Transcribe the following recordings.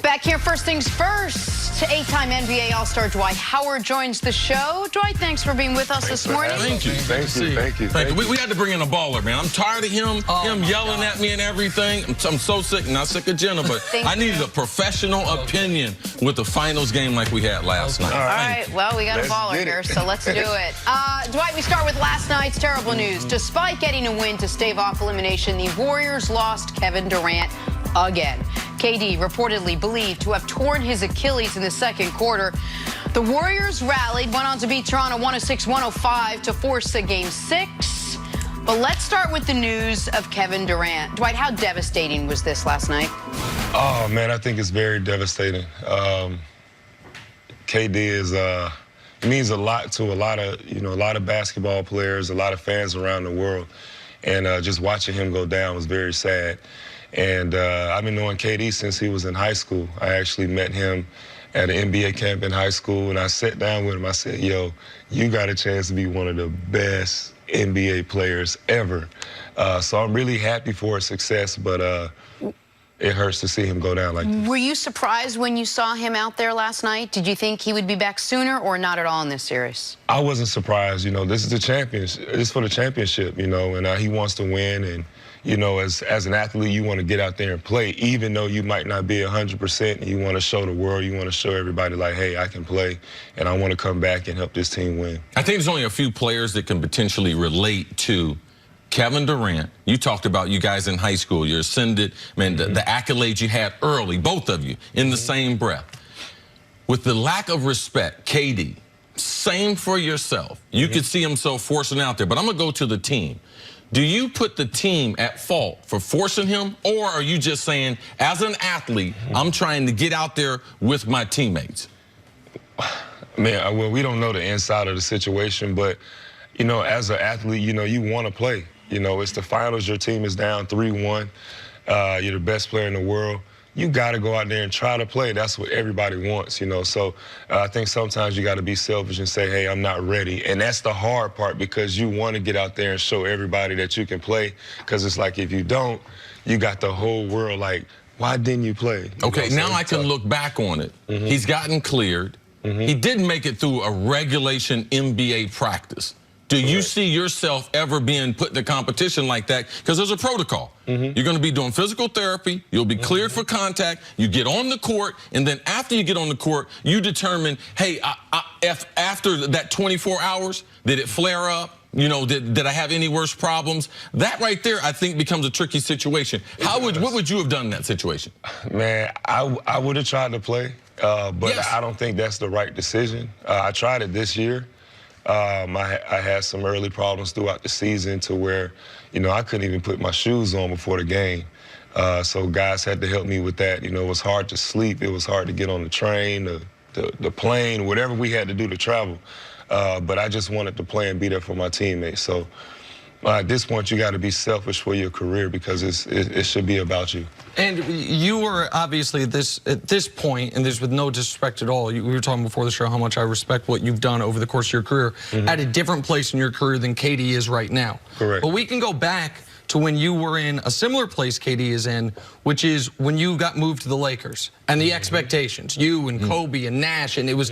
Back here, first things first. Eight-time NBA All-Star Dwight Howard joins the show. Dwight, thanks for being with us this morning. Thank you. Thank you. We had to bring in a baller, man. I'm tired of him yelling at me and everything. I'm so sick, not sick of Jenna, but I needed a professional opinion with the finals game like we had last night. All right, well, we got a baller here, so let's do it. Dwight, we start with last night's terrible news. Despite getting a win to stave off elimination, the Warriors lost Kevin Durant again. KD reportedly believed to have torn his Achilles in the second quarter. The Warriors rallied, went on to beat Toronto 106-105 to force a Game 6. But let's start with the news of Kevin Durant. Dwight, how devastating was this last night? Oh, man, I think it's very devastating. KD is it means a lot to a lot of basketball players, a lot of fans around the world. And just watching him go down was very sad. And I've been knowing KD since he was in high school. I actually met him at an NBA camp in high school, and I sat down with him. I said, yo, you got a chance to be one of the best NBA players ever. So I'm really happy for his success, but it hurts to see him go down like this. Were you surprised when you saw him out there last night? Did you think he would be back sooner or not at all in this series? I wasn't surprised. You know, this is the championship. It's for the championship, you know, and he wants to win. And, you know, as an athlete, you want to get out there and play, even though you might not be 100%. You want to show the world, you want to show everybody, like, hey, I can play, and I want to come back and help this team win. I think there's only a few players that can potentially relate to Kevin Durant. You talked about you guys in high school, you're ascended, man, the accolades you had early, both of you, in the same breath. With the lack of respect, KD, same for yourself. You could see himself forcing out there, but I'm going to go to the team. Do you put the team at fault for forcing him, or are you just saying, as an athlete, I'm trying to get out there with my teammates? Man, well, we don't know the inside of the situation, but, you know, as an athlete, you know, you want to play. You know, it's the finals. Your team is down 3-1. You're the best player in the world. You got to go out there and try to play. That's what everybody wants, you know. So I think sometimes you got to be selfish and say, hey, I'm not ready. And that's the hard part, because you want to get out there and show everybody that you can play, because it's like if you don't, you got the whole world like, why didn't you play? Okay, now I can look back on it. He's gotten cleared. He didn't make it through a regulation NBA practice. Do you see yourself ever being put in a competition like that? Because there's a protocol. You're going to be doing physical therapy. You'll be cleared for contact. You get on the court, and then after you get on the court, you determine, hey, if after that 24 hours, did it flare up? You know, did I have any worse problems? That right there, I think, becomes a tricky situation. What would you have done in that situation? Man, I would have tried to play, but I don't think that's the right decision. I tried it this year. I had some early problems throughout the season to where, you know, I couldn't even put my shoes on before the game. So guys had to help me with that. You know, it was hard to sleep. It was hard to get on the train, the plane, whatever we had to do to travel. But I just wanted to play and be there for my teammates. So at this point, you got to be selfish for your career, because it should be about you. And you were obviously at this point, and this with no disrespect at all, we were talking before the show how much I respect what you've done over the course of your career, at a different place in your career than KD is right now. Correct. But we can go back to when you were in a similar place KD is in, which is when you got moved to the Lakers, and the expectations, you and Kobe and Nash, and it was,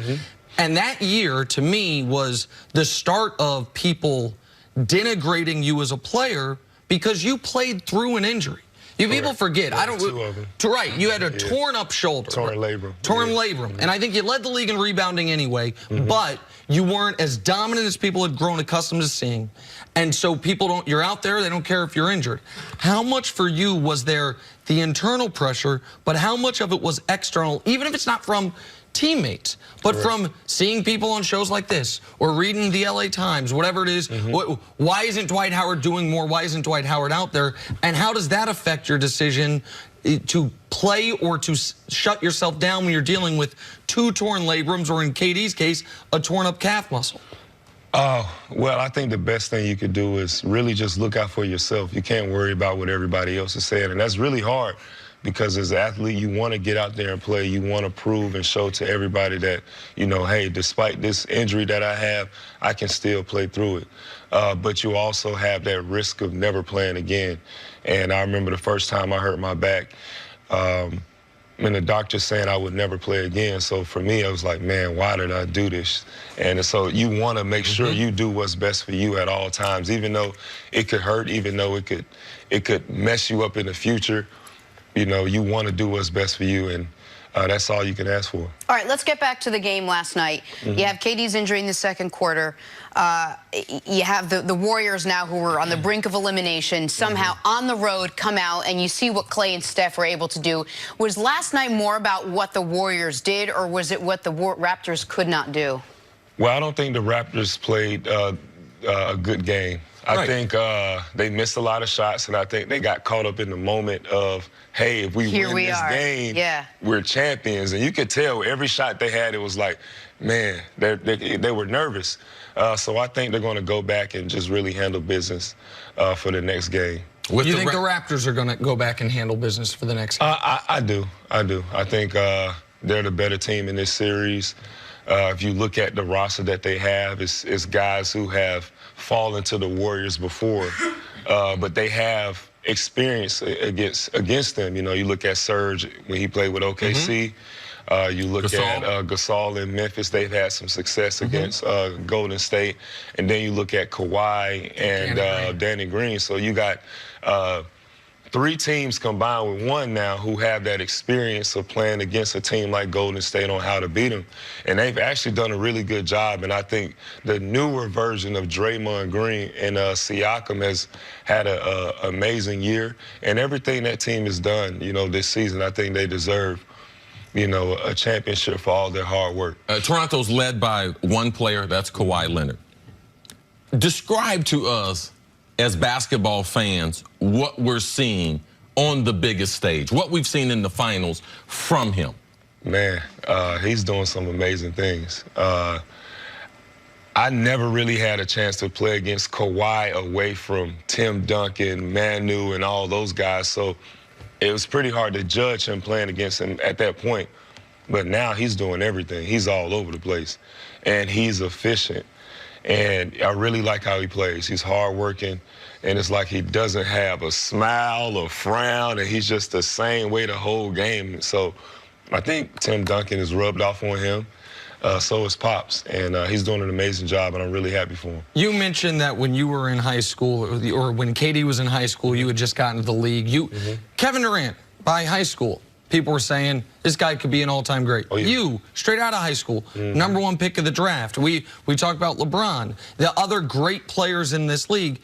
and that year to me was the start of people denigrating you as a player because you played through an injury. People forget. Yeah, I don't. Two of them. Right, you had a torn up shoulder. Torn labrum. Torn labrum. And I think you led the league in rebounding anyway, but you weren't as dominant as people had grown accustomed to seeing. And so people don't, you're out there, they don't care if you're injured. How much for you was there the internal pressure, but how much of it was external, even if it's not from teammates, but from seeing people on shows like this or reading the LA Times, whatever it is? Why isn't Dwight Howard doing more? Why isn't Dwight Howard out there? And how does that affect your decision to play or to shut yourself down when you're dealing with two torn labrums, or in KD's case, a torn up calf muscle? Well, I think the best thing you could do is really just look out for yourself. You can't worry about what everybody else is saying, and that's really hard. Because as an athlete, you want to get out there and play. You want to prove and show to everybody that, you know, hey, despite this injury that I have, I can still play through it. But you also have that risk of never playing again. And I remember the first time I hurt my back, the doctor saying I would never play again. So for me, I was like, man, why did I do this? And so you want to make sure you do what's best for you at all times, even though it could hurt, even though it could mess you up in the future. You know, you want to do what's best for you, and that's all you can ask for. All right, let's get back to the game last night. You have KD's injury in the second quarter. You have the Warriors now who were on the brink of elimination, somehow on the road come out, and you see what Clay and Steph were able to do. Was last night more about what the Warriors did, or was it what the Raptors could not do? Well, I don't think the Raptors played a good game. I think they missed a lot of shots, and I think they got caught up in the moment of, hey, if we win this game, we're champions. And you could tell every shot they had, it was like, man, they were nervous. So I think they're going to go back and just really handle business for the next game. You think the Raptors are going to go back and handle business for the next game? I do. I think they're the better team in this series. If you look at the roster that they have, it's guys who have fallen to the Warriors before, but they have experience against them. You know, you look at Serge when he played with OKC. You look at Gasol in Memphis. They've had some success against Golden State. And then you look at Kawhi and Danny Green. So you got 3 teams combined with 1 now who have that experience of playing against a team like Golden State on how to beat them. And they've actually done a really good job. And I think the newer version of Draymond Green and Siakam has had an amazing year. And everything that team has done, you know, this season, I think they deserve, you know, a championship for all their hard work. Toronto's led by 1 player, that's Kawhi Leonard. Describe to us, as basketball fans, what we're seeing on the biggest stage, what we've seen in the finals from him. Man, he's doing some amazing things. I never really had a chance to play against Kawhi away from Tim Duncan, Manu, and all those guys, so it was pretty hard to judge him playing against him at that point. But now he's doing everything. He's all over the place, and he's efficient. And I really like how he plays. He's hardworking, and it's like he doesn't have a smile or frown, and he's just the same way the whole game. So I think Tim Duncan has rubbed off on him. So is Pops, and he's doing an amazing job, and I'm really happy for him. You mentioned that when you were in high school, or when KD was in high school, you had just gotten to the league. Kevin Durant, by high school, people were saying this guy could be an all-time great. You, straight out of high school, #1 pick of the draft. We talk about LeBron, the other great players in this league.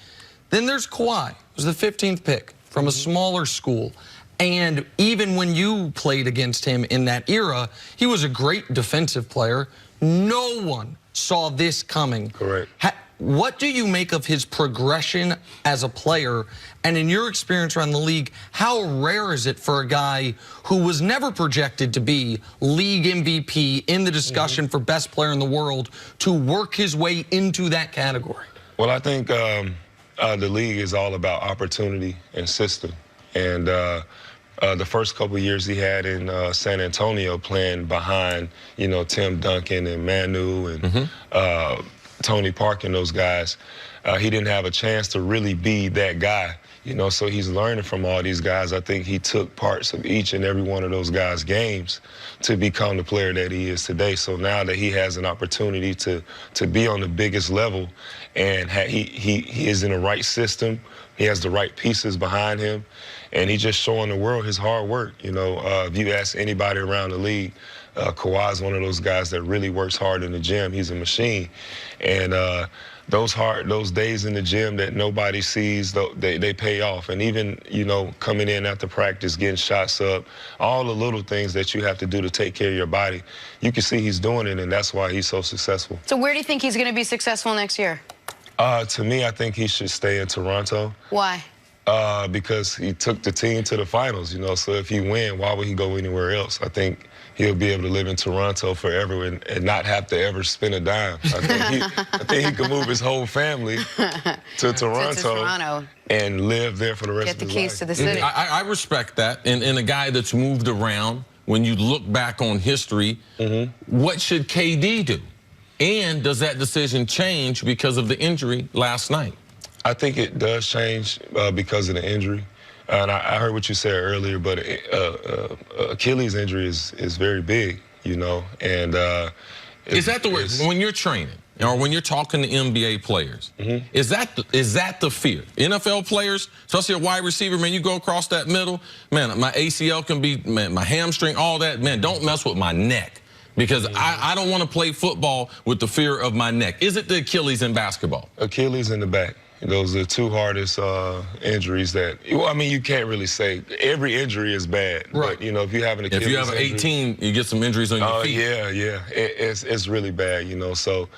Then there's Kawhi, who's the 15th pick from a smaller school. And even when you played against him in that era, he was a great defensive player. No one saw this coming. Correct. What do you make of his progression as a player? And in your experience around the league, how rare is it for a guy who was never projected to be league MVP in the discussion for best player in the world to work his way into that category? Well, I think the league is all about opportunity and system. And the first couple of years he had in San Antonio playing behind, you know, Tim Duncan and Manu and Tony Parker and those guys, he didn't have a chance to really be that guy, you know, so he's learning from all these guys. I think he took parts of each and every one of those guys' games to become the player that he is today. So now that he has an opportunity to be on the biggest level, and he is in the right system, he has the right pieces behind him, and he's just showing the world his hard work. You know, if you ask anybody around the league, Kawhi's one of those guys that really works hard in the gym. He's a machine. And those days in the gym that nobody sees, they pay off. And even, you know, coming in after practice, getting shots up, all the little things that you have to do to take care of your body, you can see he's doing it, and that's why he's so successful. So where do you think he's going to be successful next year? To me, I think he should stay in Toronto. Why? Because he took the team to the finals, you know, so if he win, why would he go anywhere else? I think he'll be able to live in Toronto forever and not have to ever spend a dime. I think he could move his whole family to Toronto and live there for the rest of his life. Get the keys to the city. I respect that. And a guy that's moved around, when you look back on history, what should KD do? And does that decision change because of the injury last night? I think it does change because of the injury. And I heard what you said earlier, but Achilles injury is very big, you know. And is that the word when you're training or when you're talking to NBA players? Is that the fear? NFL players, especially a wide receiver, man, you go across that middle, man, my ACL can be, man, my hamstring, all that, man, don't mess with my neck. Because I don't want to play football with the fear of my neck. Is it the Achilles in basketball? Achilles in the back. Those are the two hardest injuries that, well, I mean, you can't really say every injury is bad. Right. But, you know, if you have an Achilles if you have an 18, you get some injuries on your feet. Yeah. It's really bad, you know. So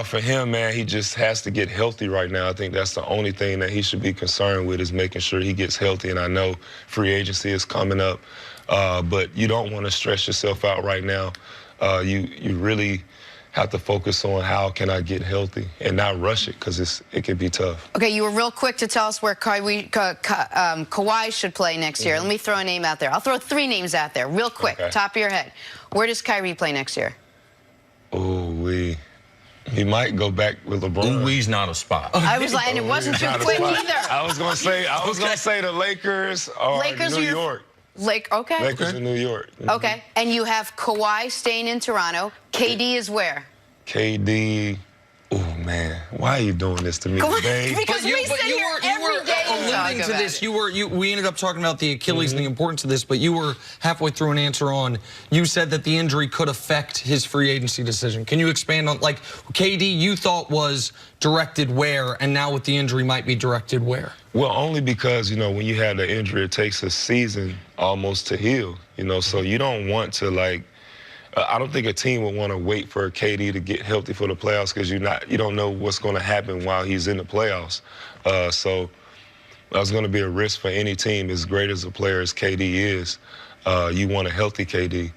for him, man, he just has to get healthy right now. I think that's the only thing that he should be concerned with is making sure he gets healthy. And I know free agency is coming up, but you don't want to stress yourself out right now. You really have to focus on how can I get healthy and not rush it because it can be tough. Okay, you were real quick to tell us where Kawhi should play next year. Let me throw a name out there. I'll throw 3 names out there real quick, top of your head. Where does Kyrie play next year? He might go back with LeBron. Ooh-wee's not a spot. I was like, and it wasn't too quick either. I was gonna say the Lakers or New York. Okay. Lakers in New York. Okay, and you have Kawhi staying in Toronto. KD is where? KD, oh man, why are you doing this to me today? Because we sit here every day alluding to this. We ended up talking about the Achilles and the importance of this, but you were halfway through an answer on. You said that the injury could affect his free agency decision. Can you expand on, like, KD you thought was directed where, and now with the injury might be directed where? Well, only because, you know, when you have the injury, it takes a season almost to heal, you know, so you don't want to, like, I don't think a team would want to wait for KD to get healthy for the playoffs because you don't know what's going to happen while he's in the playoffs. So that's going to be a risk for any team. As great as a player as KD is, you want a healthy KD.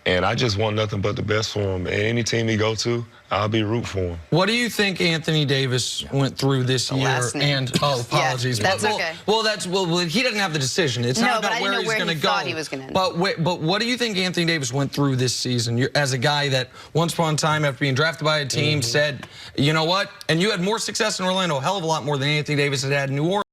And I just want nothing but the best for him. And any team he go to, I'll be root for him. What do you think Anthony Davis went through this year? And apologies. Yeah, that's okay. Well, he doesn't have the decision. It's not about where he's going to go. He was going to but what do you think Anthony Davis went through this season? As a guy that once upon a time, after being drafted by a team, said, you know what? And you had more success in Orlando, a hell of a lot more than Anthony Davis had in New Orleans.